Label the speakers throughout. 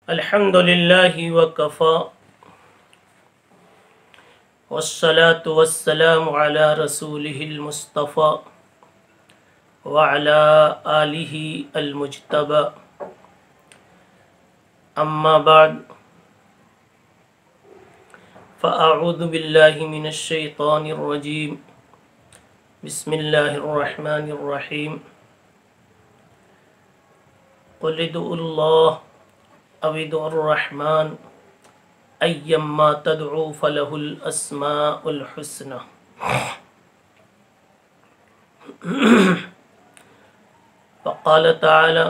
Speaker 1: الحمد لله وكفى والصلاة والسلام على رسوله المصطفى وعلى آله المجتبى أما بعد فأعوذ بالله من الشيطان الرجيم بسم الله الرحمن الرحيم قل ادعوا الله أو ادعوا الرحمن أيما تدعوا فله الأسماء الحسنى وقال تعالى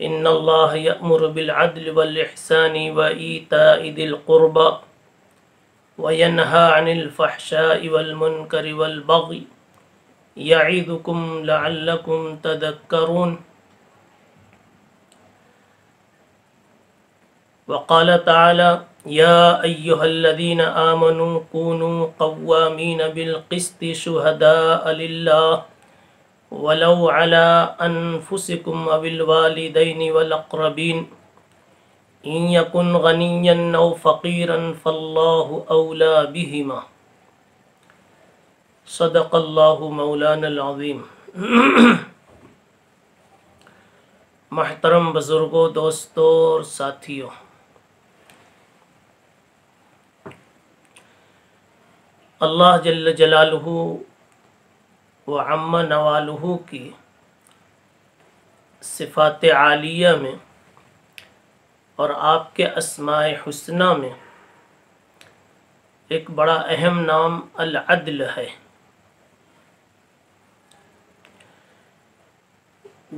Speaker 1: إن الله يأمر بالعدل والإحسان وإيتاء ذي القربى وينهى عن الفحشاء والمنكر والبغي يعظكم لعلكم تذكرون وقال تعالى يا أيها الذين آمنوا كونوا قوامين بالقسط شهداء لله ولو على أنفسكم أو الوالدين والأقربين إن يكن غنيا أو فقيرا فالله أولى بهما صدق الله مولانا العظيم محترم بزرگوں، دوستوں اور ساتھیوں، اللہ جل جلالہ و عم نوالہ کی صفات عالیہ میں اور آپ کے اسماء حسنہ میں ایک بڑا اہم نام العدل ہے،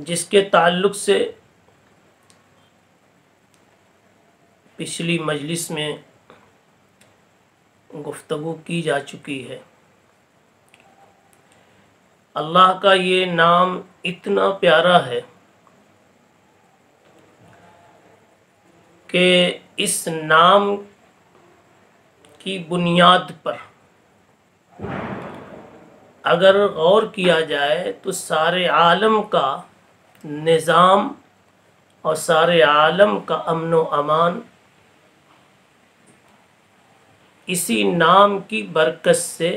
Speaker 1: جس کے تعلق سے پچھلی مجلس میں گفتگو کی جا چکی ہے۔ اللہ کا یہ نام اتنا پیارا ہے کہ اس نام کی بنیاد پر اگر غور کیا جائے تو سارے عالم کا نظام اور سارے عالم کا امن و امان اسی نام کی برکت سے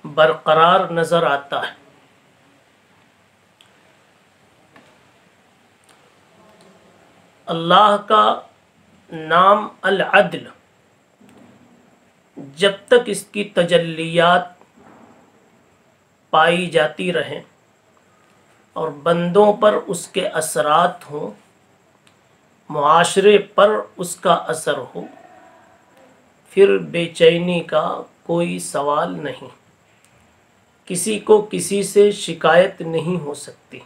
Speaker 1: برقرار نظر آتا ہے۔ اللہ کا نام العدل جب تک اس کی تجلیات پائی جاتی رہیں اور بندوں پر اس کے اثرات ہوں، معاشرے پر اس کا اثر ہو، پھر بے چینی کا کوئی سوال نہیں، کسی کو کسی سے شکایت نہیں ہو سکتی۔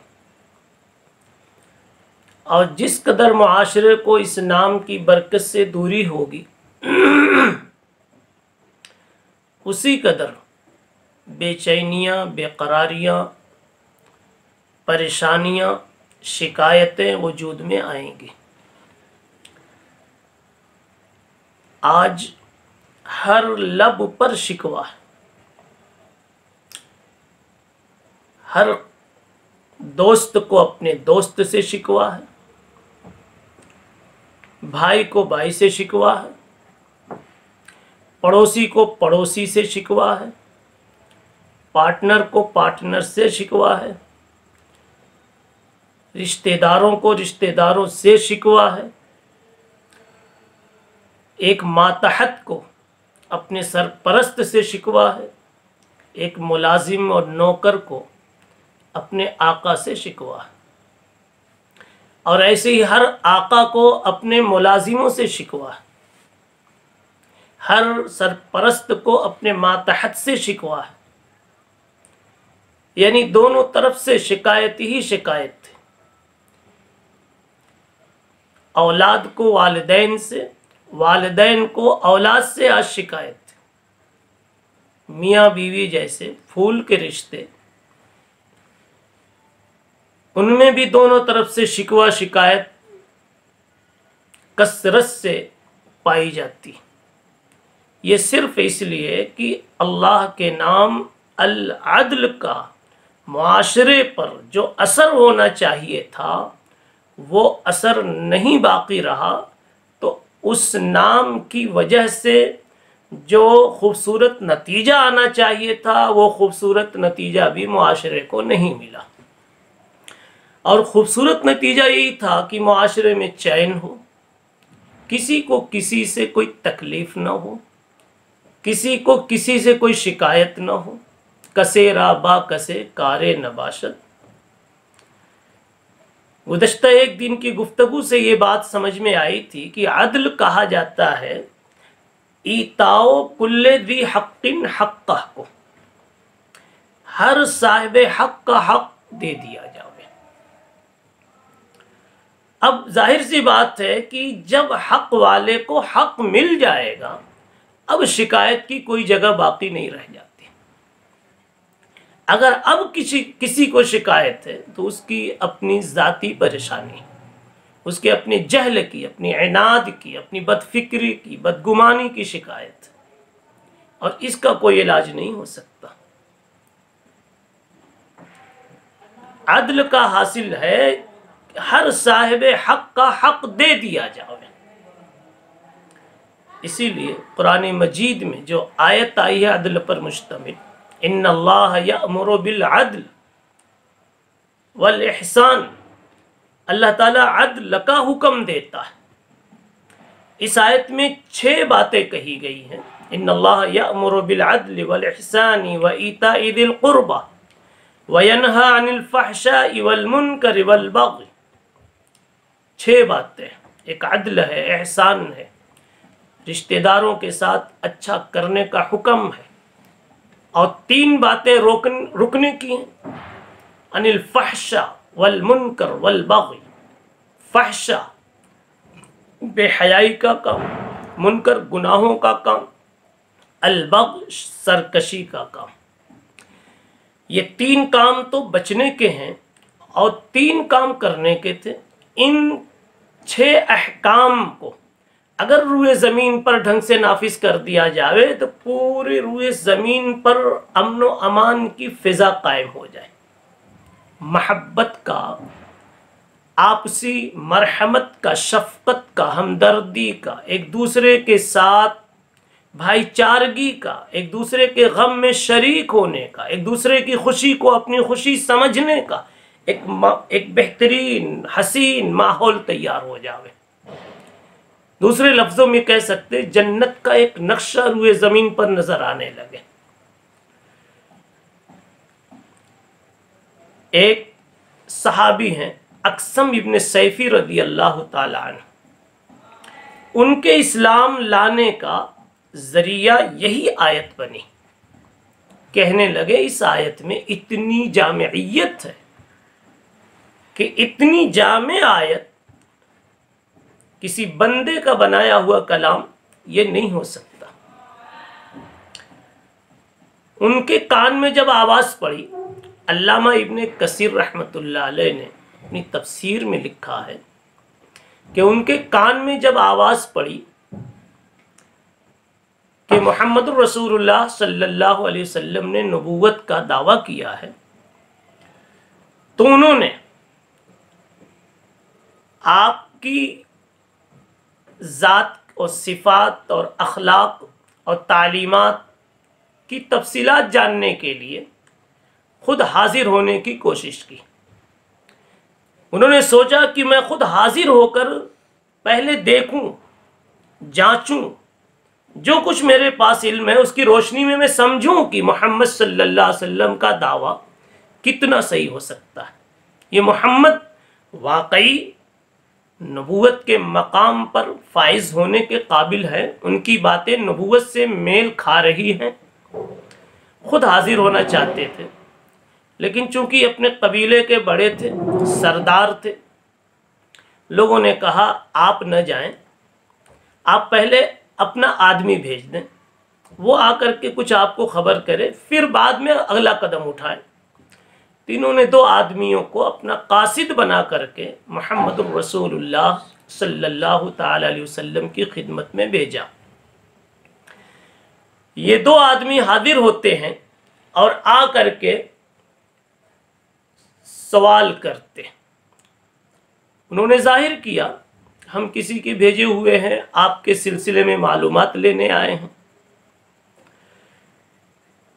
Speaker 1: اور جس قدر معاشرے کو اس نام کی برکت سے دوری ہوگی، اسی قدر بے چینیاں، بے قراریاں، پریشانیاں، شکایتیں وجود میں آئیں گی۔ آج ہر لب پر شکوہ ہے، ہر دوست کو اپنے دوست سے شکوہ ہے، بھائی کو بھائی سے شکوہ ہے، پڑوسی کو پڑوسی سے شکوہ ہے، پارٹنر کو پارٹنر سے شکوہ ہے، رشتہ داروں کو رشتہ داروں سے شکوہ ہے، ایک ماتحت کو اپنے سرپرست سے شکوہ ہے، ایک ملازم اور نوکر کو اپنے آقا سے شکوہ ہے، اور ایسے ہی ہر آقا کو اپنے ملازموں سے شکوہ ہے، ہر سرپرست کو اپنے ماتحت سے شکوہ ہے، یعنی دونوں طرف سے شکایت ہی شکایت ہے۔ اولاد کو والدین سے، والدین کو اولاد سے آج شکایت ہے۔ میاں بیوی جیسے پھول کے رشتے، ان میں بھی دونوں طرف سے شکوہ شکایت کثرت سے پائی جاتی۔ یہ صرف اس لیے کہ اللہ کے نام العدل کا معاشرے پر جو اثر ہونا چاہیے تھا وہ اثر نہیں باقی رہا تو اس نام کی وجہ سے جو خوبصورت نتیجہ آنا چاہیے تھا وہ خوبصورت نتیجہ بھی معاشرے کو نہیں ملا. اور خوبصورت نتیجہ یہی تھا کہ معاشرے میں چین ہو، کسی کو کسی سے کوئی تکلیف نہ ہو، کسی کو کسی سے کوئی شکایت نہ ہو. کسے را با کسے کارے نباشد. گزشتہ ایک دن کی گفتگو سے یہ بات سمجھ میں آئی تھی کہ عدل کہا جاتا ہے ایتاؤ کل ذی حق حقہ کو، ہر صاحب حق کا حق دے دیا جاوے. اب ظاہر سی بات ہے کہ جب حق والے کو حق مل جائے گا اب شکایت کی کوئی جگہ باقی نہیں رہ جاتی. اگر اب کسی کو شکایت ہے تو اس کی اپنی ذاتی پریشانی، اس کے اپنے جہل کی، اپنی عناد کی، اپنی بد فکری کی، بدگمانی کی شکایت، اور اس کا کوئی علاج نہیں ہو سکتا. عدل کا حاصل ہے ہر صاحب حق کا حق دے دیا جاوے. اسی لیے قرآن مجید میں جو آیت آئی ہے عدل پر مشتمل، ان اللہ یأمر بالعدل والاحسان، اللہ تعالیٰ عدل کا حکم دیتا ہے. اس آیت میں 6 باتیں کہی گئی ہیں. ان اللہ یأمر بالعدل والاحسان وایتاء ذی القربى وینہی عن الفحشاء والمنکر والبغی. 6 باتیں، ایک عدل ہے، احسان ہے، رشتہ داروں کے ساتھ اچھا کرنے کا حکم ہے، اور 3 باتیں رکنے کی ہیں. عن الفحشاء والمنکر والبغی. فحشا بے حیائی کا کام، منکر گناہوں کا کام، البغی سرکشی کا کام. یہ 3 کام تو بچنے کے ہیں اور 3 کام کرنے کے تھے. ان 6 احکام کو اگر روئے زمین پر ڈھنگ سے نافذ کر دیا جاوے تو پورے روئے زمین پر امن و امان کی فضا قائم ہو جائے. محبت کا، آپسی مرحمت کا، شفقت کا، ہمدردی کا، ایک دوسرے کے ساتھ بھائی چارگی کا، ایک دوسرے کے غم میں شریک ہونے کا، ایک دوسرے کی خوشی کو اپنی خوشی سمجھنے کا ایک بہترین حسین ماحول تیار ہو جاوے. دوسرے لفظوں میں کہہ سکتے جنت کا ایک نقشہ روئے زمین پر نظر آنے لگے. ایک صحابی ہیں اقسم ابن سیفی رضی اللہ تعالی عنہ، ان کے اسلام لانے کا ذریعہ یہی آیت بنی. کہنے لگے اس آیت میں اتنی جامعیت ہے کہ اتنی جامع آیت کسی بندے کا بنایا ہوا کلام یہ نہیں ہو سکتا. ان کے کان میں جب آواز پڑی، علامہ ابن کثیر رحمۃ اللہ علیہ نے اپنی تفسیر میں لکھا ہے کہ ان کے کان میں جب آواز پڑی کہ محمد رسول اللہ صلی اللہ علیہ وسلم نے نبوت کا دعویٰ کیا ہے تو انہوں نے آپ کی ذات اور صفات اور اخلاق اور تعلیمات کی تفصیلات جاننے کے لیے خود حاضر ہونے کی کوشش کی. انہوں نے سوچا کہ میں خود حاضر ہو کر پہلے دیکھوں، جانچوں، جو کچھ میرے پاس علم ہے اس کی روشنی میں سمجھوں کہ محمد صلی اللہ علیہ وسلم کا دعویٰ کتنا صحیح ہو سکتا ہے. یہ محمد واقعی نبوت کے مقام پر فائز ہونے کے قابل ہے، ان کی باتیں نبوت سے میل کھا رہی ہیں. خود حاضر ہونا چاہتے تھے، لیکن چونکہ اپنے قبیلے کے بڑے تھے، سردار تھے، لوگوں نے کہا آپ نہ جائیں، آپ پہلے اپنا آدمی بھیج دیں، وہ آ کر کے کچھ آپ کو خبر کرے، پھر بعد میں اگلا قدم اٹھائیں. تینوں نے 2 آدمیوں کو اپنا قاصد بنا کر کے محمد الرسول اللہ صلی اللہ تعالی علیہ وسلم کی خدمت میں بھیجا. یہ 2 آدمی حاضر ہوتے ہیں اور آ کر کے سوال کرتے. انہوں نے ظاہر کیا ہم کسی کے بھیجے ہوئے ہیں، آپ کے سلسلے میں معلومات لینے آئے ہیں۔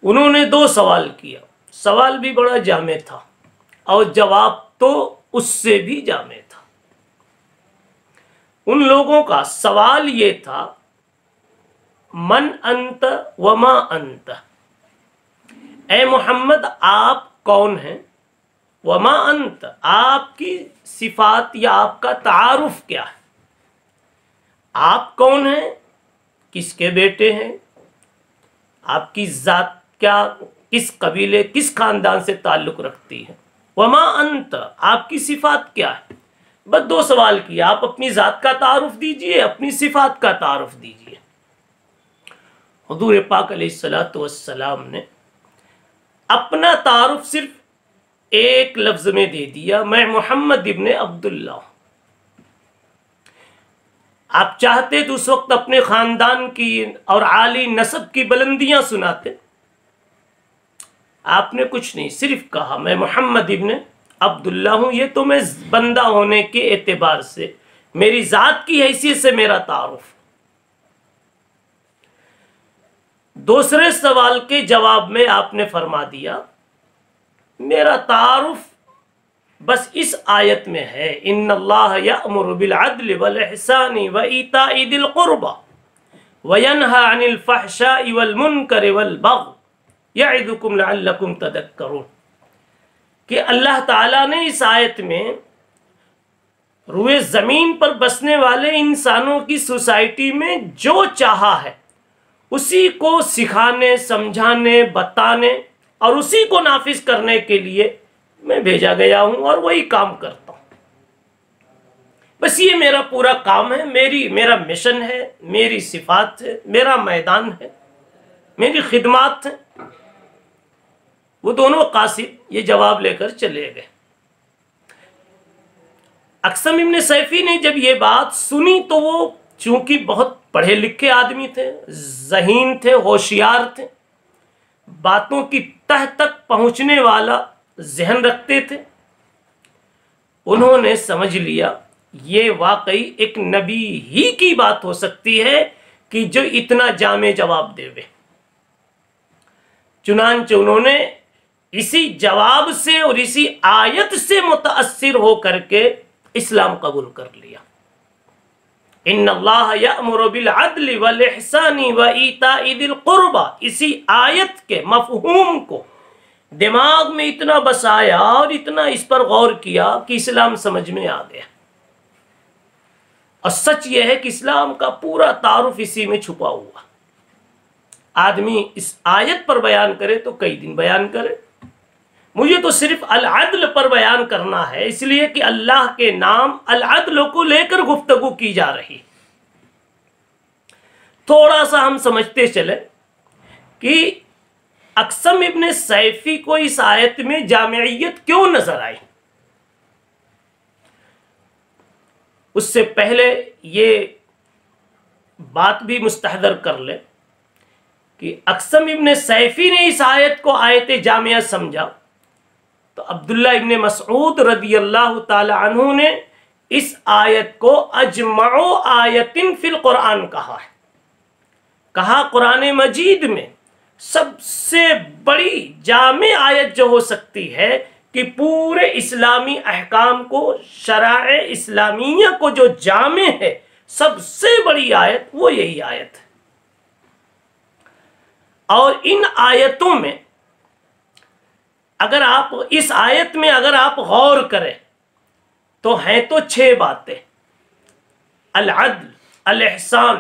Speaker 1: انہوں نے 2 سوال کیا، سوال بھی بڑا جامع تھا اور جواب تو اس سے بھی جامع تھا۔ ان لوگوں کا سوال یہ تھا، من انت وما انت، اے محمد آپ کون ہیں، وما انت آپ کی صفات یا آپ کا تعارف کیا ہے، آپ کون ہیں، کس کے بیٹے ہیں، آپ کی ذات کیا، کس قبیلے کس خاندان سے تعلق رکھتی ہے، وما انت آپ کی صفات کیا ہے۔ بس 2 سوال کیا، آپ اپنی ذات کا تعارف دیجئے، اپنی صفات کا تعارف دیجئے۔ حضور پاک علیہ السلام نے اپنا تعارف صرف ایک لفظ میں دے دیا، میں محمد ابن عبداللہ ہوں۔ آپ چاہتے تو اس وقت اپنے خاندان کی اور عالی نسب کی بلندیاں سناتے، آپ نے کچھ نہیں، صرف کہا میں محمد ابن عبداللہ ہوں۔ یہ تو میں بندہ ہونے کے اعتبار سے، میری ذات کی حیثیت سے میرا تعارف۔ دوسرے سوال کے جواب میں آپ نے فرما دیا میرا تعارف بس اس آیت میں ہے، ان اللہ یأمر بالعدل والاحسان وایتاء ذی القربى وینہی عن الفحشاء والمنکر والبغی یعظکم لعلکم تذکرون، کہ اللہ تعالیٰ نے اس آیت میں روئے زمین پر بسنے والے انسانوں کی سوسائٹی میں جو چاہا ہے اسی کو سکھانے، سمجھانے، بتانے اور اسی کو نافذ کرنے کے لیے میں بھیجا گیا ہوں اور وہی کام کرتا ہوں۔ بس یہ میرا پورا کام ہے، میرا مشن ہے، میری صفات ہے، میرا میدان ہے، میری خدمات ہے۔ وہ دونوں قاصد یہ جواب لے کر چلے گئے۔ اقسم ابن سیفی نے جب یہ بات سنی تو وہ چونکہ بہت پڑھے لکھے آدمی تھے، ذہین تھے، ہوشیار تھے، باتوں کی تہ تک پہنچنے والا ذہن رکھتے تھے، انہوں نے سمجھ لیا یہ واقعی ایک نبی ہی کی بات ہو سکتی ہے کہ جو اتنا جامع جواب دے وے۔ چنانچہ انہوں نے اسی جواب سے اور اسی آیت سے متاثر ہو کر کے اسلام قبول کر لیا۔ ان اللہ یأمر بالعدل والاحسان وایتاء ذی القربى، اسی آیت کے مفہوم کو دماغ میں اتنا بسایا اور اتنا اس پر غور کیا کہ اسلام سمجھ میں آ گیا۔ اور سچ یہ ہے کہ اسلام کا پورا تعارف اسی میں چھپا ہوا۔ آدمی اس آیت پر بیان کرے تو کئی دن بیان کرے، مجھے تو صرف العدل پر بیان کرنا ہے، اس لیے کہ اللہ کے نام العدل کو لے کر گفتگو کی جا رہی۔ تھوڑا سا ہم سمجھتے چلے کہ اقسم ابن سیفی کو اس آیت میں جامعیت کیوں نظر آئی۔ اس سے پہلے یہ بات بھی مستحضر کر لے کہ اقسم ابن سیفی نے اس آیت کو آیت جامعہ سمجھا تو عبداللہ ابن مسعود رضی اللہ تعالی عنہ نے اس آیت کو اجمع آیت فی القرآن کہا ہے، کہا قرآن مجید میں سب سے بڑی جامع آیت جو ہو سکتی ہے کہ پورے اسلامی احکام کو، شرائع اسلامیہ کو جو جامع ہے، سب سے بڑی آیت وہ یہی آیت ہے۔ اور ان آیتوں میں اگر آپ اس آیت میں اگر آپ غور کریں تو ہیں تو 6 باتیں، العدل، الاحسان،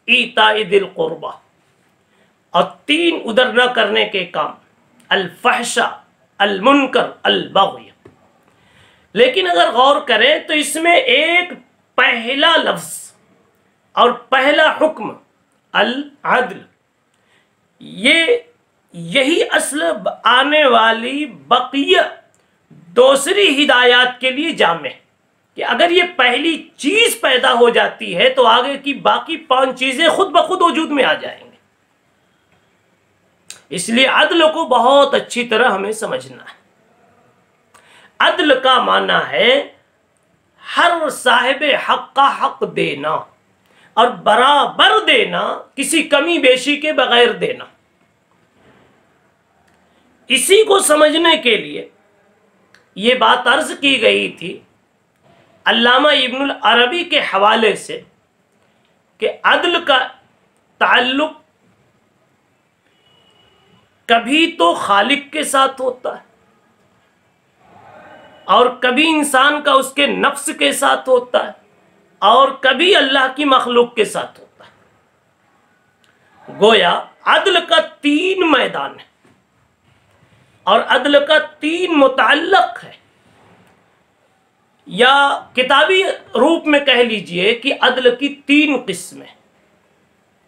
Speaker 1: ایتاء ذی القربى، اور 3 ادھر نہ کرنے کے کام، الفحشاء، المنکر، البغی۔ لیکن اگر غور کریں تو اس میں ایک پہلا لفظ اور پہلا حکم العدل، یہی اصل آنے والی بقیہ دوسری ہدایات کے لیے جامع ہے کہ اگر یہ پہلی چیز پیدا ہو جاتی ہے تو آگے کی باقی 5 چیزیں خود بخود وجود میں آ جائیں گے۔ اس لیے عدل کو بہت اچھی طرح ہمیں سمجھنا ہے۔ عدل کا معنی ہے ہر صاحب حق کا حق دینا اور برابر دینا، کسی کمی بیشی کے بغیر دینا۔ اسی کو سمجھنے کے لیے یہ بات عرض کی گئی تھی علامہ ابن العربی کے حوالے سے کہ عدل کا تعلق کبھی تو خالق کے ساتھ ہوتا ہے اور کبھی انسان کا اس کے نفس کے ساتھ ہوتا ہے اور کبھی اللہ کی مخلوق کے ساتھ ہوتا ہے۔ گویا عدل کا 3 میدان ہے اور عدل کا 3 متعلق ہے، یا کتابی روپ میں کہہ لیجئے کہ عدل کی 3 قسمیں۔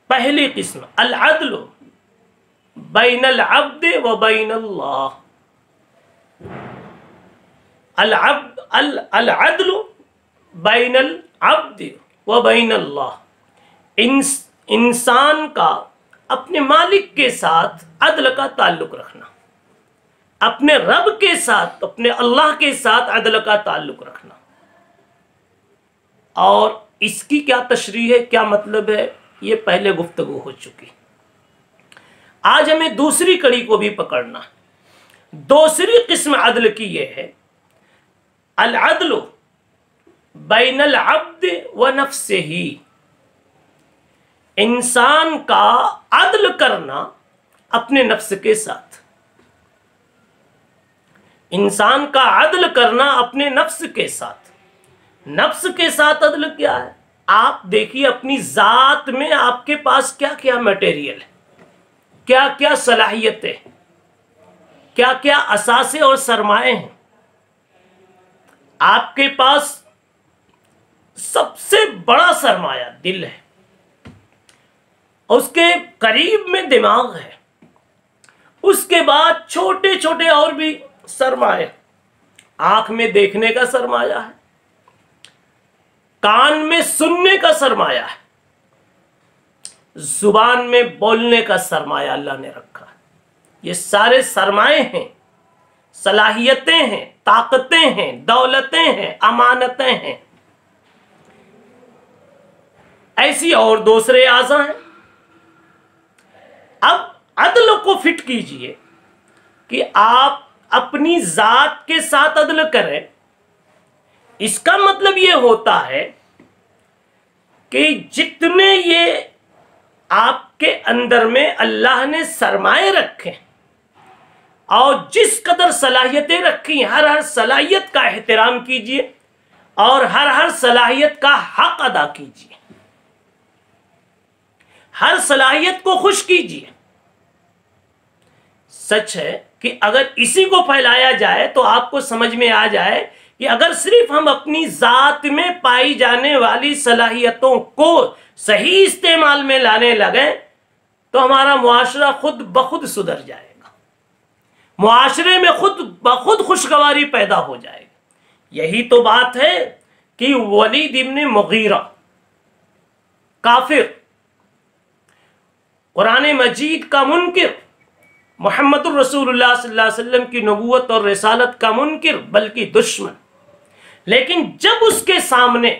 Speaker 1: پہلی قسم العدل بین العبد و بین اللہ، العدل بین العبد و بین اللہ، انسان کا اپنے مالک کے ساتھ عدل کا تعلق رکھنا، اپنے رب کے ساتھ، اپنے اللہ کے ساتھ عدل کا تعلق رکھنا۔ اور اس کی کیا تشریح ہے، کیا مطلب ہے، یہ پہلے گفتگو ہو چکی۔ آج ہمیں دوسری کڑی کو بھی پکڑنا ہے۔ دوسری قسم عدل کی یہ ہے العدل بین العبد و نفسہ، انسان کا عدل کرنا اپنے نفس کے ساتھ، انسان کا عدل کرنا اپنے نفس کے ساتھ۔ نفس کے ساتھ عدل کیا ہے؟ آپ دیکھیے اپنی ذات میں آپ کے پاس کیا کیا میٹیریل ہے، کیا کیا صلاحیتیں، کیا کیا اثاثے اور سرمائے ہیں۔ آپ کے پاس سب سے بڑا سرمایہ دل ہے، اس کے قریب میں دماغ ہے، اس کے بعد چھوٹے چھوٹے اور بھی سرمایہ، آنکھ میں دیکھنے کا سرمایہ ہے، کان میں سننے کا سرمایہ ہے، زبان میں بولنے کا سرمایہ اللہ نے رکھا ہے۔ یہ سارے سرمایے ہیں، صلاحیتیں ہیں، طاقتیں ہیں، دولتیں ہیں، امانتیں ہیں۔ ایسی اور دوسرے اعضاء ہیں۔ اب عدل کو فٹ کیجئے کہ آپ اپنی ذات کے ساتھ عدل کریں، اس کا مطلب یہ ہوتا ہے کہ جتنے یہ آپ کے اندر میں اللہ نے سرمائے رکھے اور جس قدر صلاحیتیں رکھی، ہر صلاحیت کا احترام کیجئے اور ہر صلاحیت کا حق ادا کیجئے، ہر صلاحیت کو خوش کیجئے۔ سچ ہے کہ اگر اسی کو پھیلایا جائے تو آپ کو سمجھ میں آ جائے کہ اگر صرف ہم اپنی ذات میں پائی جانے والی صلاحیتوں کو صحیح استعمال میں لانے لگیں تو ہمارا معاشرہ خود بخود سدھر جائے گا، معاشرے میں خود بخود خوشگواری پیدا ہو جائے گی۔ یہی تو بات ہے کہ ولید ابن مغیرہ کافر، قرآن مجید کا منکر، محمد الرسول اللہ صلی اللہ علیہ وسلم کی نبوت اور رسالت کا منکر بلکہ دشمن، لیکن جب اس کے سامنے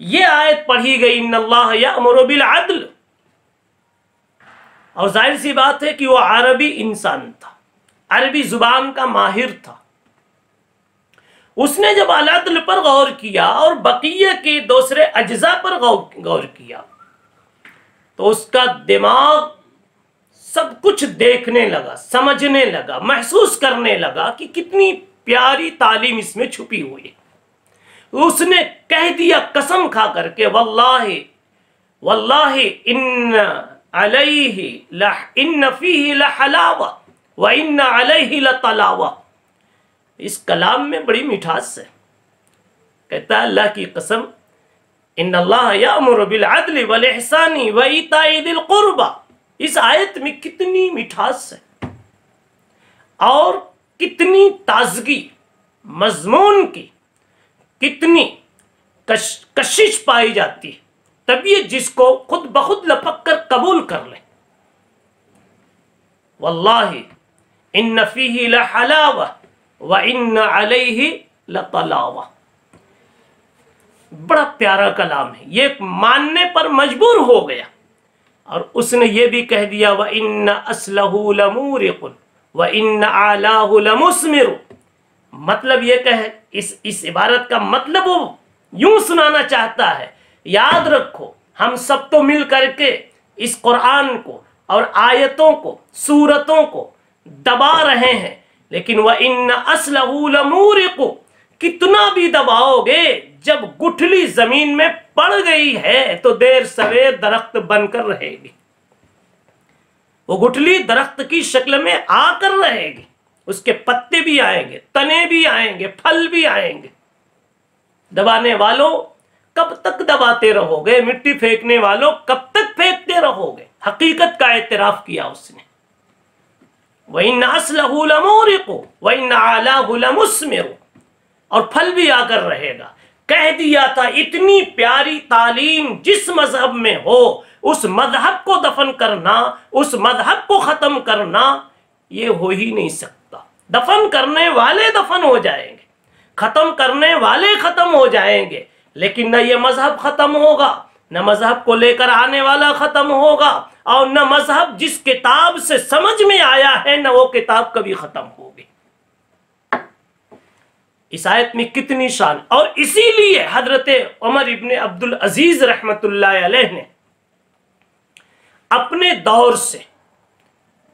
Speaker 1: یہ آیت پڑھی گئی ان اللہ یأمر بالعدل، اور ظاہر سی بات ہے کہ وہ عربی انسان تھا، عربی زبان کا ماہر تھا، اس نے جب العدل پر غور کیا اور بقیہ کے دوسرے اجزاء پر غور کیا تو اس کا دماغ سب کچھ دیکھنے لگا، سمجھنے لگا، محسوس کرنے لگا کہ کتنی پیاری تعلیم اس میں چھپی ہوئی ہے۔ اس نے کہہ دیا قسم کھا کر کے واللہ واللہ ان فیہ لحلاوہ وان علیہ لطلاوہ۔ اس کلام میں بڑی مٹھاس ہے۔ کہتا ہے اللہ کی قسم ان اللہ یأمر بالعدل والاحسان وایتاء ذی القربى، اس آیت میں کتنی مٹھاس ہے اور کتنی تازگی مضمون کی، کتنی کشش پائی جاتی ہے، طبیعت جس کو خود بخود لپک کر قبول کر لے۔ واللہ ان فیہ لحلاوہ وان علیہ لطلاوہ۔ بڑا پیارا کلام ہے، یہ ماننے پر مجبور ہو گیا، اور اس نے یہ بھی کہہ دیا وَإِنَّ أَصْلَهُ لَمُورِقٌ وَإِنَّ أَعْلَاهُ لَمُثْمِرٌ۔ مطلب یہ کہ اس عبارت کا مطلب وہ یوں سنانا چاہتا ہے، یاد رکھو ہم سب تو مل کر کے اس قرآن کو اور آیتوں کو، سورتوں کو دبا رہے ہیں، لیکن وَإِنَّ أَصْلَهُ لَمُورِقٌ، کتنا بھی دباؤ گے، جب گٹھلی زمین میں پڑ گئی ہے تو دیر سویر درخت بن کر رہے گی، وہ گٹھلی درخت کی شکل میں آ کر رہے گی، اس کے پتے بھی آئیں گے، تنے بھی آئیں گے، پھل بھی آئیں گے۔ دبانے والوں کب تک دباتے رہو گے؟ مٹی پھینکنے والوں کب تک پھینکتے رہو گے؟ حقیقت کا اعتراف کیا اس نے، وَإِنَّ أَصْلَهُ لَمُورِقُ وَإِنَّ أَعْلَاهُ لَمُثْمِرُ، اور پھل بھی آ کر رہے گا۔ کہہ دیا تھا اتنی پیاری تعلیم جس مذہب میں ہو، اس مذہب کو دفن کرنا، اس مذہب کو ختم کرنا یہ ہو ہی نہیں سکتا۔ دفن کرنے والے دفن ہو جائیں گے، ختم کرنے والے ختم ہو جائیں گے، لیکن نہ یہ مذہب ختم ہوگا، نہ مذہب کو لے کر آنے والا ختم ہوگا، اور نہ مذہب جس کتاب سے سمجھ میں آیا ہے نہ وہ کتاب کبھی ختم ہوگی۔ اس آیت میں کتنی شان، اور اسی لیے حضرت عمر ابن عبد العزیز رحمت اللہ علیہ نے اپنے دور سے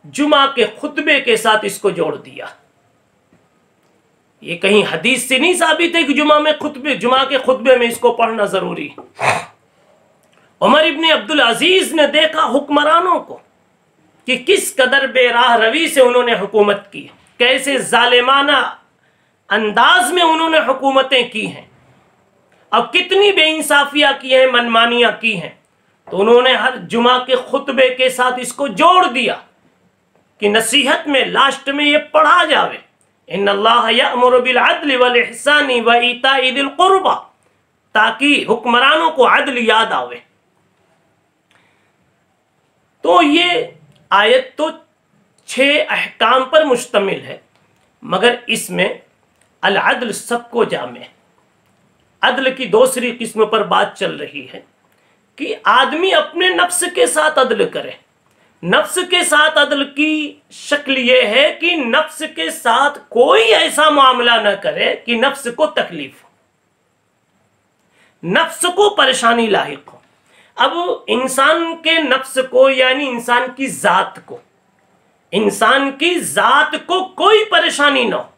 Speaker 1: جمعہ کے خطبے کے ساتھ اس کو جوڑ دیا۔ یہ کہیں حدیث سے نہیں ثابت ہے کہ جمعہ کے خطبے میں اس کو پڑھنا ضروری ہے۔ عمر ابن عبد العزیز نے دیکھا حکمرانوں کو کہ کس قدر بے راہ روی سے انہوں نے حکومت کی، کیسے ظالمانہ انداز میں انہوں نے حکومتیں کی ہیں، اب کتنی بے انصافیاں کی ہیں، منمانیاں کی ہیں، تو انہوں نے ہر جمعہ کے خطبے کے ساتھ اس کو جوڑ دیا کہ نصیحت میں لاسٹ میں یہ پڑھا جاوے، ان اللہ یأمر بالعدل والاحسان وایتاء ذی القربى، تاکہ حکمرانوں کو عدل یاد آوے۔ تو یہ آیت تو 6 احکام پر مشتمل ہے، مگر اس میں العدل سب کو جامع ہے۔ عدل کی دوسری قسم پر بات چل رہی ہے کہ آدمی اپنے نفس کے ساتھ عدل کرے۔ نفس کے ساتھ عدل کی شکل یہ ہے کہ نفس کے ساتھ کوئی ایسا معاملہ نہ کرے کہ نفس کو تکلیف ہو، نفس کو پریشانی لاحق ہو۔ اب انسان کے نفس کو، یعنی انسان کی ذات کو کوئی پریشانی نہ ہو،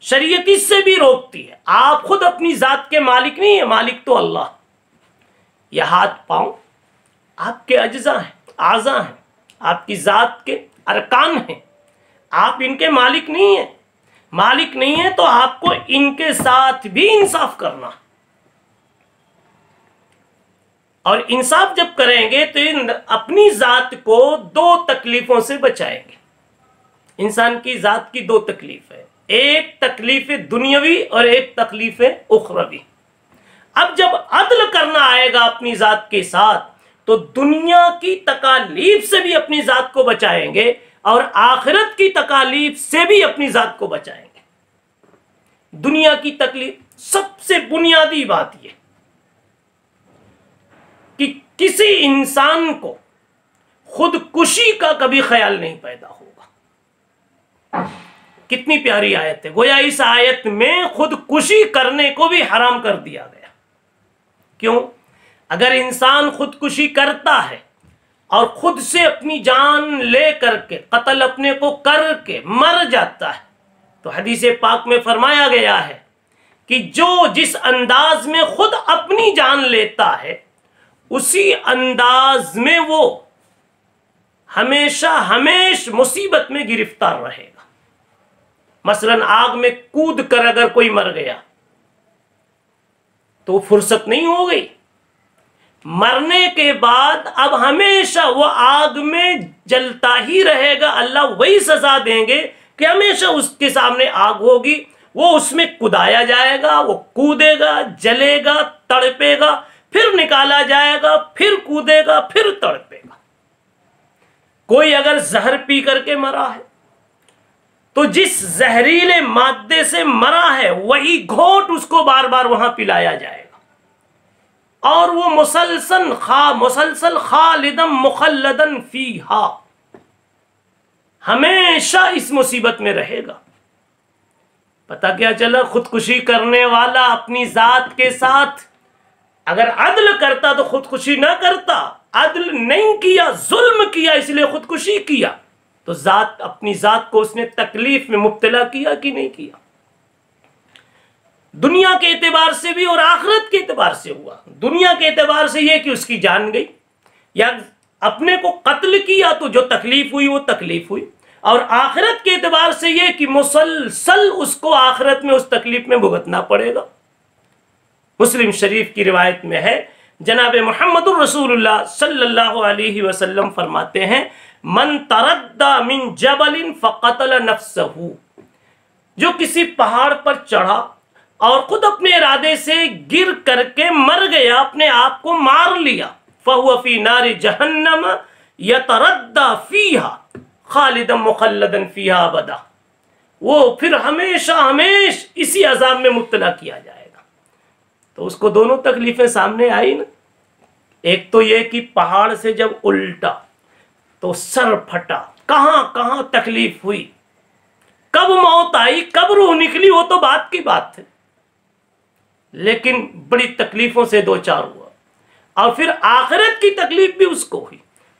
Speaker 1: شریعت اس سے بھی روکتی ہے۔ آپ خود اپنی ذات کے مالک نہیں ہیں، مالک تو اللہ۔ یہ ہاتھ پاؤں آپ کے اجزاء ہیں، اعضاء ہیں، آپ کی ذات کے ارکان ہیں، آپ ان کے مالک نہیں ہیں۔ مالک نہیں ہیں تو آپ کو ان کے ساتھ بھی انصاف کرنا، اور انصاف جب کریں گے تو اپنی ذات کو 2 تکلیفوں سے بچائیں گے۔ انسان کی ذات کی 2 تکلیف ہے، ایک تکلیف دنیاوی اور ایک تکلیف اخروی۔ اب جب عدل کرنا آئے گا اپنی ذات کے ساتھ تو دنیا کی تکالیف سے بھی اپنی ذات کو بچائیں گے، اور آخرت کی تکالیف سے بھی اپنی ذات کو بچائیں گے۔ دنیا کی تکلیف سب سے بنیادی بات یہ کہ کسی انسان کو خودکشی کا کبھی خیال نہیں پیدا ہوگا۔ کتنی پیاری آیت ہے، گویا اس آیت میں خودکشی کرنے کو بھی حرام کر دیا گیا۔ کیوں؟ اگر انسان خودکشی کرتا ہے اور خود سے اپنی جان لے کر کے، قتل اپنے کو کر کے مر جاتا ہے، تو حدیث پاک میں فرمایا گیا ہے کہ جو جس انداز میں خود اپنی جان لیتا ہے اسی انداز میں وہ ہمیشہ مصیبت میں گرفتار رہے گا۔ مثلا آگ میں کود کر اگر کوئی مر گیا تو فرصت نہیں ہو گئی، مرنے کے بعد اب ہمیشہ وہ آگ میں جلتا ہی رہے گا۔ اللہ وہی سزا دیں گے کہ ہمیشہ اس کے سامنے آگ ہوگی، وہ اس میں کودایا جائے گا، وہ کودے گا، جلے گا، تڑپے گا، پھر نکالا جائے گا، پھر کودے گا، پھر تڑپے گا۔ کوئی اگر زہر پی کر کے مرا ہے تو جس زہریلے مادے سے مرا ہے وہی گھونٹ اس کو بار بار وہاں پلایا جائے گا۔ اور وہ مسلسل خالدم مخلدن فیہا، ہمیشہ اس مصیبت میں رہے گا۔ پتہ کیا چلا؟ خودکشی کرنے والا اپنی ذات کے ساتھ اگر عدل کرتا تو خودکشی نہ کرتا، عدل نہیں کیا، ظلم کیا، اس لیے خودکشی کیا، تو اپنی ذات کو اس نے تکلیف میں مبتلا کیا کہ نہیں کیا؟ دنیا کے اعتبار سے بھی اور آخرت کے اعتبار سے ہوا۔ دنیا کے اعتبار سے یہ کہ اس کی جان گئی، یا اپنے کو قتل کیا تو جو تکلیف ہوئی وہ تکلیف ہوئی، اور آخرت کے اعتبار سے یہ کہ مسلسل اس کو آخرت میں اس تکلیف میں بھگتنا پڑے گا۔ مسلم شریف کی روایت میں ہے، جناب محمد الرسول اللہ صلی اللہ علیہ وسلم فرماتے ہیں، من تردى من جبل فقتل نفسه، جو کسی پہاڑ پر چڑھا اور خود اپنے ارادے سے گر کر کے مر گیا، اپنے آپ کو مار لیا، فهو في نار جہنم يتردى فيها خالدا مخلدا فيها ابدا، وہ پھر ہمیشہ اسی عذاب میں مبتلا کیا جائے گا۔ تو اس کو دونوں تکلیفیں سامنے آئی نا، ایک تو یہ کہ پہاڑ سے جب الٹا تو سر پھٹا، کہاں کہاں تکلیف ہوئی، کب موت آئی، کب روح نکلی، وہ تو بات کی بات ہے، لیکن بڑی تکلیفوں سے دو چار ہوا، اور پھر آخرت کی تکلیف بھی اس کو ہوئی۔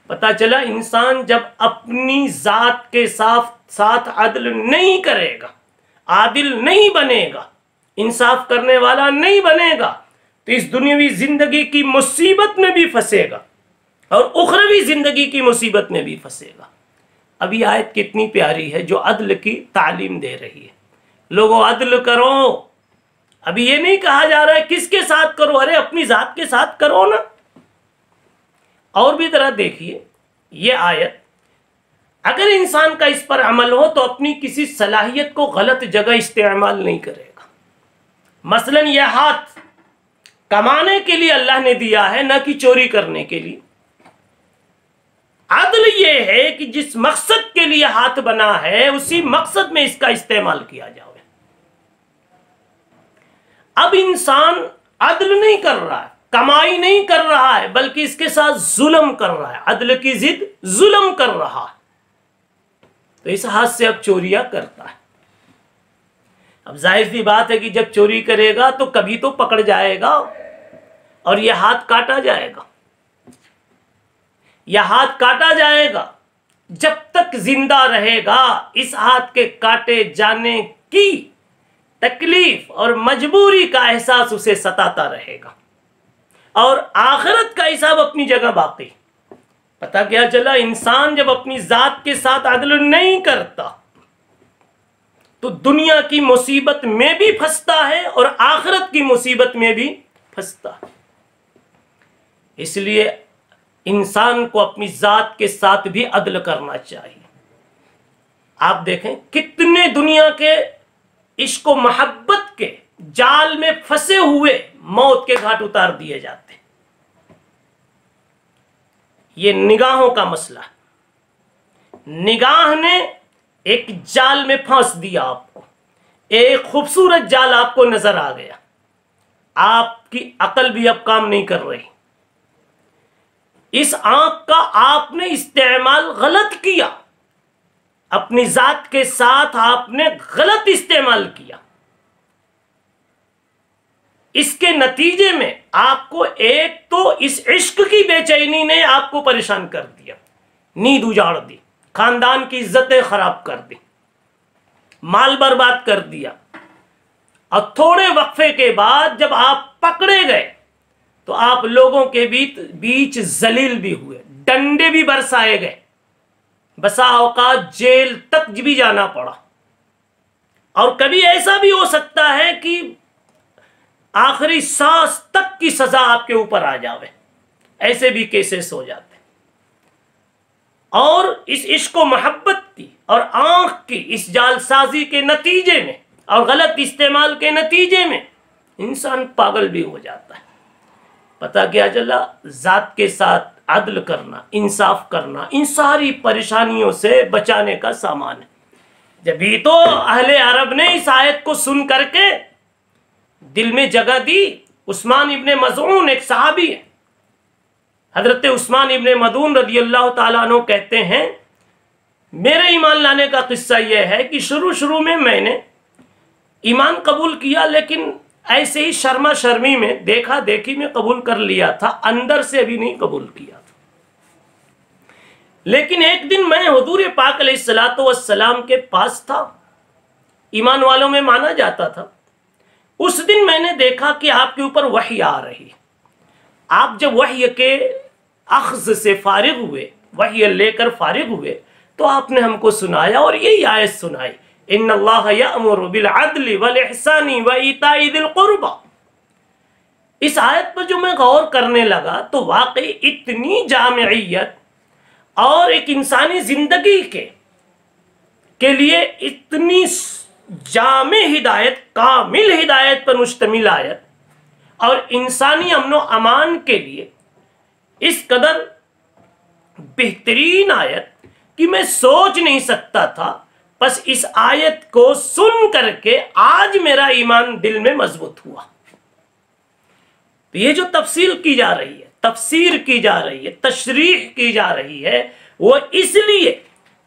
Speaker 1: پتہ چلا انسان جب اپنی ذات کے ساتھ عدل نہیں کرے گا، عادل نہیں بنے گا، انصاف کرنے والا نہیں بنے گا، تو اس دنیاوی زندگی کی مصیبت میں بھی پھنسے گا اور اخروی زندگی کی مصیبت میں بھی پھنسے گا۔ اب یہ آیت کتنی پیاری ہے جو عدل کی تعلیم دے رہی ہے۔ لوگوں عدل کرو، ابھی یہ نہیں کہا جا رہا ہے کس کے ساتھ کرو، ارے اپنی ذات کے ساتھ کرو نا۔ اور بھی ذرا دیکھیے یہ آیت، اگر انسان کا اس پر عمل ہو تو اپنی کسی صلاحیت کو غلط جگہ استعمال نہیں کرے گا۔ مثلا یہ ہاتھ کمانے کے لیے اللہ نے دیا ہے، نہ کہ چوری کرنے کے لیے۔ عدل یہ ہے کہ جس مقصد کے لیے ہاتھ بنا ہے اسی مقصد میں اس کا استعمال کیا جائے۔ اب انسان عدل نہیں کر رہا ہے، کمائی نہیں کر رہا ہے، بلکہ اس کے ساتھ ظلم کر رہا ہے، عدل کی ضد ظلم کر رہا ہے، تو اس ہاتھ سے اب چوریاں کرتا ہے۔ اب ظاہر سی بات ہے کہ جب چوری کرے گا تو کبھی تو پکڑ جائے گا اور یہ ہاتھ کاٹا جائے گا، یہ ہاتھ کاٹا جائے گا۔ جب تک زندہ رہے گا اس ہاتھ کے کاٹے جانے کی تکلیف اور مجبوری کا احساس اسے ستاتا رہے گا، اور آخرت کا حساب اپنی جگہ باقی۔ پتہ کیا چلا؟ انسان جب اپنی ذات کے ساتھ عدل نہیں کرتا تو دنیا کی مصیبت میں بھی پھنستا ہے اور آخرت کی مصیبت میں بھی پھنستا ہے۔ اس لیے انسان کو اپنی ذات کے ساتھ بھی عدل کرنا چاہیے۔ آپ دیکھیں کتنے دنیا کے عشق و محبت کے جال میں پھنسے ہوئے موت کے گھاٹ اتار دیے جاتے ہیں۔ یہ نگاہوں کا مسئلہ ہے، نگاہ نے ایک جال میں پھانس دیا آپ کو، ایک خوبصورت جال آپ کو نظر آ گیا، آپ کی عقل بھی اب کام نہیں کر رہی، اس آنکھ کا آپ نے استعمال غلط کیا، اپنی ذات کے ساتھ آپ نے غلط استعمال کیا، اس کے نتیجے میں آپ کو ایک تو اس عشق کی بے چینی نے آپ کو پریشان کر دیا، نیند اجاڑ دی، خاندان کی عزتیں خراب کر دی، مال برباد کر دیا، اور تھوڑے وقفے کے بعد جب آپ پکڑے گئے تو آپ لوگوں کے بیچ ذلیل بھی ہوئے، ڈنڈے بھی برسائے گئے، بسا اوقات جیل تک بھی جانا پڑا، اور کبھی ایسا بھی ہو سکتا ہے کہ آخری سانس تک کی سزا آپ کے اوپر آ جاوے، ایسے بھی کیسز ہو جاتے ہیں۔ اور اس عشق و محبت کی اور آنکھ کی اس جال سازی کے نتیجے میں اور غلط استعمال کے نتیجے میں انسان پاگل بھی ہو جاتا ہے۔ پتہ کیا چلا؟ ذات کے ساتھ عدل کرنا، انصاف کرنا، ان ساری پریشانیوں سے بچانے کا سامان ہے۔ جبھی تو اہل عرب نے اس آیت کو سن کر کے دل میں جگہ دی، عثمان ابن مظعون ایک صحابی ہے، حضرت عثمان ابن مظعون رضی اللہ تعالیٰ عنہ کہتے ہیں میرے ایمان لانے کا قصہ یہ ہے کہ شروع میں نے ایمان قبول کیا، لیکن ایسے ہی شرما شرمی میں دیکھا دیکھی میں قبول کر لیا تھا، اندر سے ابھی نہیں قبول کیا تھا۔ لیکن ایک دن میں حضور پاک علیہ الصلوۃ والسلام کے پاس تھا، ایمان والوں میں مانا جاتا تھا۔ اس دن میں نے دیکھا کہ آپ کے اوپر وحی آ رہی ہے۔ آپ جب وحی کے اخذ سے فارغ ہوئے، وحی لے کر فارغ ہوئے، تو آپ نے ہم کو سنایا اور یہی آیت سنائی، ان اللہ یأمر بالعدل والاحسان وایتاء ذی القربى۔ اس آیت پر جو میں غور کرنے لگا تو واقعی اتنی جامعیت اور ایک انسانی زندگی کے لیے اتنی جامع ہدایت، کامل ہدایت پر مشتمل آیت، اور انسانی امن و امان کے لیے اس قدر بہترین آیت کہ میں سوچ نہیں سکتا تھا۔ بس اس آیت کو سن کر کے آج میرا ایمان دل میں مضبوط ہوا۔ تو یہ جو تفصیل کی جا رہی ہے، تفسیر کی جا رہی ہے، تشریح کی جا رہی ہے، وہ اس لیے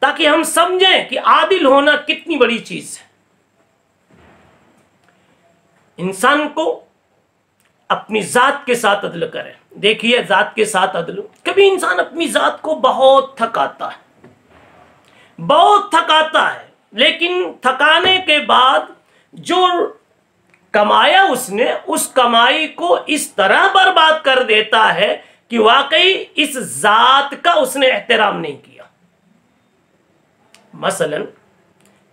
Speaker 1: تاکہ ہم سمجھیں کہ عادل ہونا کتنی بڑی چیز ہے۔ انسان کو اپنی ذات کے ساتھ عدل کرے۔ دیکھیے ذات کے ساتھ عدل، کبھی انسان اپنی ذات کو بہت تھکاتا ہے، بہت تھکاتا ہے، لیکن تھکانے کے بعد جو کمایا اس نے، اس کمائی کو اس طرح برباد کر دیتا ہے کہ واقعی اس ذات کا اس نے احترام نہیں کیا۔ مثلا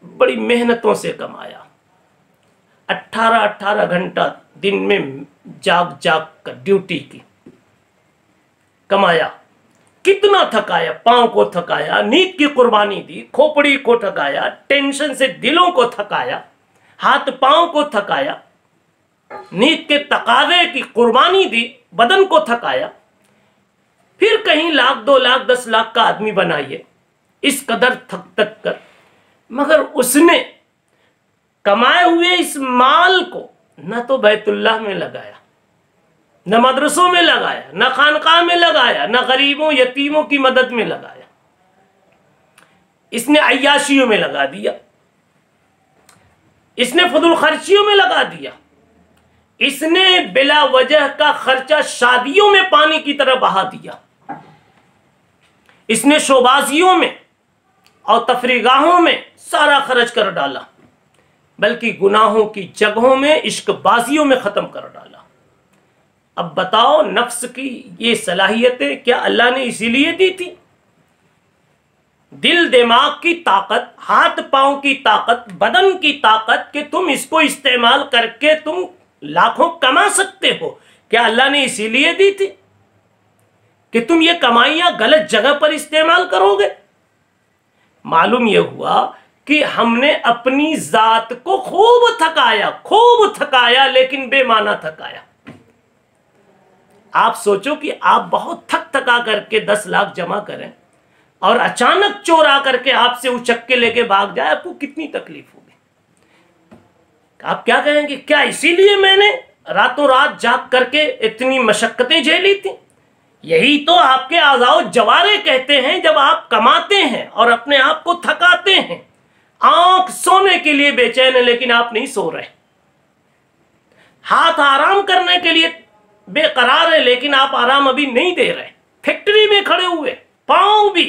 Speaker 1: بڑی محنتوں سے کمایا، 18 گھنٹہ دن میں جاگ کر ڈیوٹی کی، کمایا، کتنا تھکایا، پاؤں کو تھکایا، نیند کی قربانی دی، کھوپڑی کو تھکایا، ٹینشن سے دلوں کو تھکایا، ہاتھ پاؤں کو تھکایا، نیند کے تقاضے کی قربانی دی، بدن کو تھکایا، پھر کہیں 1 لاکھ 2 لاکھ 10 لاکھ کا آدمی بنائیے، اس قدر تھک کر، مگر اس نے کمائے ہوئے اس مال کو نہ تو بیت اللہ میں لگایا، نہ مدرسوں میں لگایا، نہ خانقاہ میں لگایا، نہ غریبوں یتیموں کی مدد میں لگایا، اس نے عیاشیوں میں لگا دیا، اس نے فضول خرچیوں میں لگا دیا، اس نے بلا وجہ کا خرچہ شادیوں میں پانی کی طرح بہا دیا، اس نے شوبازیوں میں اور تفریح گاہوں میں سارا خرچ کر ڈالا، بلکہ گناہوں کی جگہوں میں، عشق بازیوں میں ختم کر ڈالا۔ اب بتاؤ، نفس کی یہ صلاحیتیں کیا اللہ نے اسی لیے دی تھی؟ دل دماغ کی طاقت، ہاتھ پاؤں کی طاقت، بدن کی طاقت کہ تم اس کو استعمال کر کے تم لاکھوں کما سکتے ہو، کیا اللہ نے اسی لیے دی تھی کہ تم یہ کمائیاں غلط جگہ پر استعمال کرو گے؟ معلوم یہ ہوا کہ ہم نے اپنی ذات کو خوب تھکایا، لیکن بے معنی تھکایا۔ آپ سوچو کہ آپ بہت تھکا کر کے 10 لاکھ جمع کریں اور اچانک چور آ کر کے آپ سے اچک کے لے کے بھاگ جائے، آپ کو کتنی تکلیف ہوگی؟ آپ کیا کہیں گے؟ کیا اسی لیے میں نے راتوں رات جاگ کر کے اتنی مشقتیں جھیلی تھی؟ یہی تو آپ کے اعضاء و جوارح کہتے ہیں جب آپ کماتے ہیں اور اپنے آپ کو تھکاتے ہیں۔ آنکھ سونے کے لیے بے چین ہے لیکن آپ نہیں سو رہے، ہاتھ آرام کرنے کے لیے بے قرار ہے لیکن آپ آرام ابھی نہیں دے رہے، فیکٹری میں کھڑے ہوئے، پاؤں بھی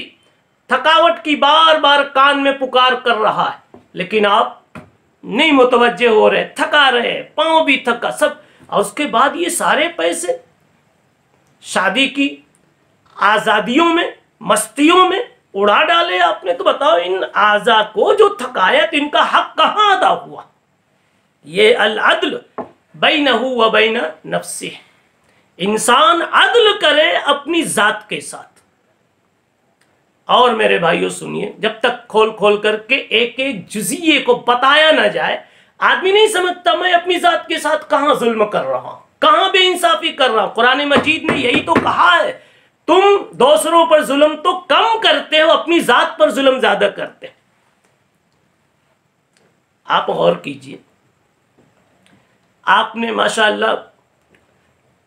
Speaker 1: تھکاوٹ کی بار بار کان میں پکار کر رہا ہے، لیکن آپ نہیں متوجہ ہو رہے، تھکا رہے، پاؤں بھی تھکا سب، اور اس کے بعد یہ سارے پیسے شادی کی آزادیوں میں، مستیوں میں اڑا ڈالے آپ نے۔ تو بتاؤ ان اعضاء کو جو تھکایا تو ان کا حق کہاں ادا ہوا؟ یہ العدل بینہ و بین نفسہ، انسان عدل کرے اپنی ذات کے ساتھ۔ اور میرے بھائیوں سنیے، جب تک کھول کر کے ایک ایک جزیے کو بتایا نہ جائے، آدمی نہیں سمجھتا میں اپنی ذات کے ساتھ کہاں ظلم کر رہا ہوں، کہاں بے انصافی کر رہا ہوں۔ قرآن مجید نے یہی تو کہا ہے، تم دوسروں پر ظلم تو کم کرتے ہو، اپنی ذات پر ظلم زیادہ کرتے ہو۔ آپ غور کیجئے، آپ نے ماشاءاللہ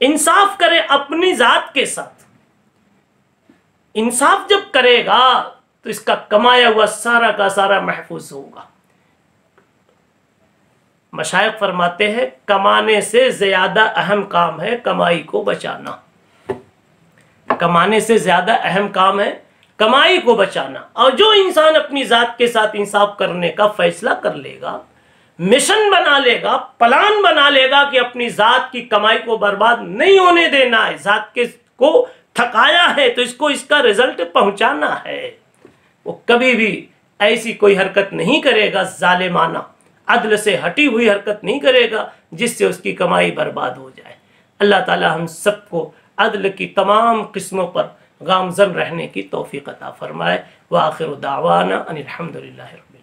Speaker 1: انصاف کرے اپنی ذات کے ساتھ. انصاف جب کرے گا تو اس کا کمایا ہوا سارا کا سارا محفوظ ہوگا. مشائخ فرماتے ہیں کمانے سے زیادہ اہم کام ہے کمائی کو بچانا. کمانے سے زیادہ اہم کام ہے کمائی کو بچانا. اور جو انسان اپنی ذات کے ساتھ انصاف کرنے کا فیصلہ کر لے گا، مشن بنا لے گا، پلان بنا لے گا کہ اپنی ذات کی کمائی کو برباد نہیں ہونے دینا ہے، ذات کے کو تھکایا ہے تو اس کو اس کا رزلٹ پہنچانا ہے، وہ کبھی بھی ایسی کوئی حرکت نہیں کرے گا ظالمانہ، عدل سے ہٹی ہوئی حرکت نہیں کرے گا جس سے اس کی کمائی برباد ہو جائے. اللہ تعالی ہم سب کو عدل کی تمام قسموں پر گامزن رہنے کی توفیق عطا فرمائے. وآخر دعوانا ان الحمدللہ.